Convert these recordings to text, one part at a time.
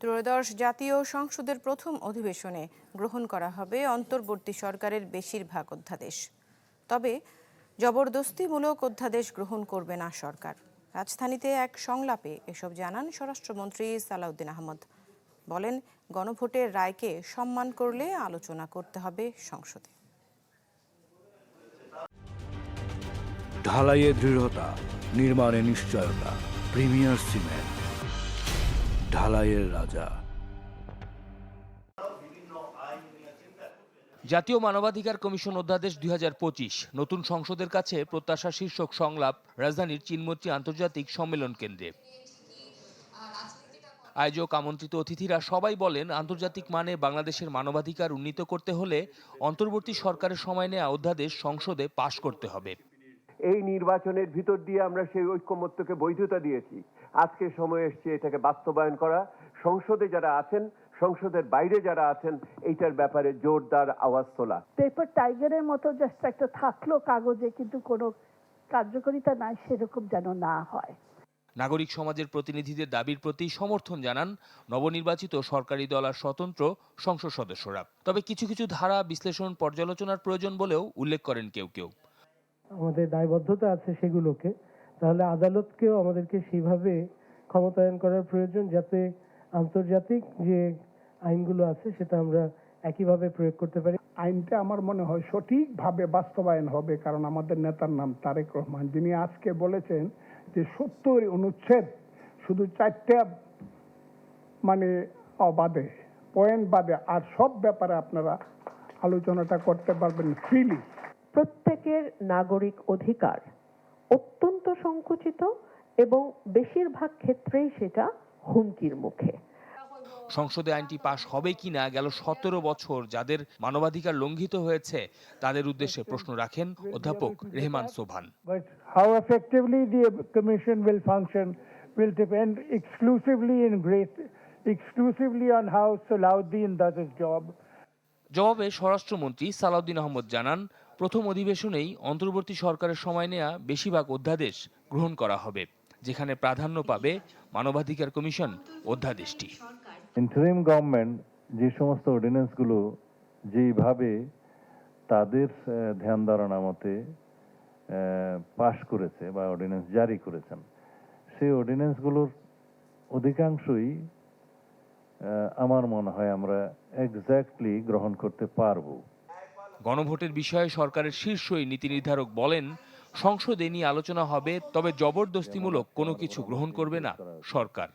ত্রয়োদশ জাতীয় সংসদের প্রথম অধিবেশনে গ্রহণ করা হবে অন্তর্বর্তী সরকারের বেশিরভাগ অধ্যাদেশ। তবে জবরদস্তিমূলক অধ্যাদেশ গ্রহণ করবে না সরকার। রাজধানীতে এক সংলাপে এসব জানান স্বরাষ্ট্রমন্ত্রী সালাউদ্দিন আহমদ। বলেন, গণভোটের রায়কে সম্মান করলে আলোচনা করতে হবে সংসদে। ঢালাইয়ে দৃঢ়তা, নির্মাণে নিশ্চয়তা। প্রিমিয়ার সিমেন্ট, ঢালাইয়ের রাজা। জাতীয় মানবাধিকার কমিশন অধ্যাদেশ ২০২৫ নতুন সংসদের কাছে প্রত্যাশা শীর্ষক সংলাপ রাজধানীর চিনমোচি আন্তর্জাতিক সম্মেলন কেন্দ্রে। আয়োজক আমন্ত্রিত অতিথিরা সবাই বলেন, আন্তর্জাতিক মানে বাংলাদেশের মানবাধিকার উন্নীত করতে হলে অন্তর্বর্তী সরকারের সময় নেওয়া অধ্যাদেশ সংসদে পাশ করতে হবে। এই নির্বাচনের ভিতর দিয়ে আমরা সেই ঐক্যমত্যকে বৈধতা দিয়েছি। আজকে সময় এসেছে এটাকে বাস্তবায়ন করা। সংসদে যারা আছেন, সংসদের বাইরে যারা আছেন, এইটার ব্যাপারে জোরদার আওয়াজ তোলা। পেপার টাইগারের মতো জাস্ট একটা থাকলো কাগজে, কিন্তু কোনো কার্যকারিতা নাই, সেরকম যেন না হয়। নাগরিক সমাজের প্রতিনিধিদের দাবির প্রতি সমর্থন জানান নবনির্বাচিত সরকারি দল আর স্বতন্ত্র সংসদ সদস্যরা। তবে কিছু কিছু ধারা বিশ্লেষণ পর্যালোচনার প্রয়োজন বলেও উল্লেখ করেন কেউ কেউ। আমাদের দায়বদ্ধতা আছে সেগুলোকে, তাহলে আদালতকেও আমাদেরকে সেইভাবে ক্ষমতায়ন করার প্রয়োজন, যাতে আন্তর্জাতিক যে আইনগুলো আছে সেটা আমরা একইভাবে প্রয়োগ করতে পারি। আইনটা আমার মনে হয় সঠিকভাবে বাস্তবায়ন হবে, কারণ আমাদের নেতার নাম তারেক রহমান, যিনি আজকে বলেছেন যে ৭০ অনুচ্ছেদ শুধু ৪টা মানে অবাদে পয়েন্ট বাদে আর সব ব্যাপারে আপনারা আলোচনাটা করতে পারবেন ফ্রিলি। প্রত্যেকের নাগরিক অধিকার অত্যন্ত সংকুচিত এবং বেশিরভাগ ক্ষেত্রেই সেটা হুমকির মুখে। সংসদে আইনটি পাশ হবে কিনা গেল ১৭ বছর যাদের মানবাধিকার লঙ্ঘিত হয়েছে তাদের উদ্দেশ্যে প্রশ্ন রাখেন অধ্যাপক Rehman Sobhan. But how effectively the commission will function will depend exclusively on how Salahuddin does his job. জবাবে স্বরাষ্ট্রমন্ত্রী সালাউদ্দিন আহমদ জানান, প্রথম অধিবেশনেই অন্তর্বর্তী সরকারের সময় নেয়া বেশিরভাগ অধ্যাদেশ গ্রহণ করা হবে, যেখানে প্রাধান্য পাবে মানবাধিকার কমিশন অধ্যাদেশটি। ইন্টারিম গভর্নমেন্ট যে সমস্ত অর্ডিন্যান্সগুলো যেইভাবে তাদের ধ্যান ধারণা মতে পাশ করেছে বা অর্ডিন্যান্স জারি করেছেন, সেই অর্ডিন্যান্সগুলোর অধিকাংশই আমার মনে হয় আমরা এক্স্যাক্টলি গ্রহণ করতে পারবো। গণভোটের বিষয়ে সরকারের শীর্ষ নীতি নির্ধারক বলেন, সংসদে নিয়ে আলোচনা হবে, তবে জবরদস্তিমূলক কোনো কিছু গ্রহণ করবে না সরকার।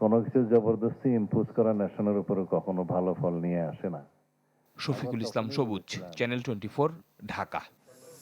কোনো কিছু জবরদস্তি ইম্পোজ করা ন্যাশনের উপরে কখনো ভালো ফল নিয়ে আসে না। শফিকুল ইসলাম সবুজ, চ্যানেল 24, ঢাকা।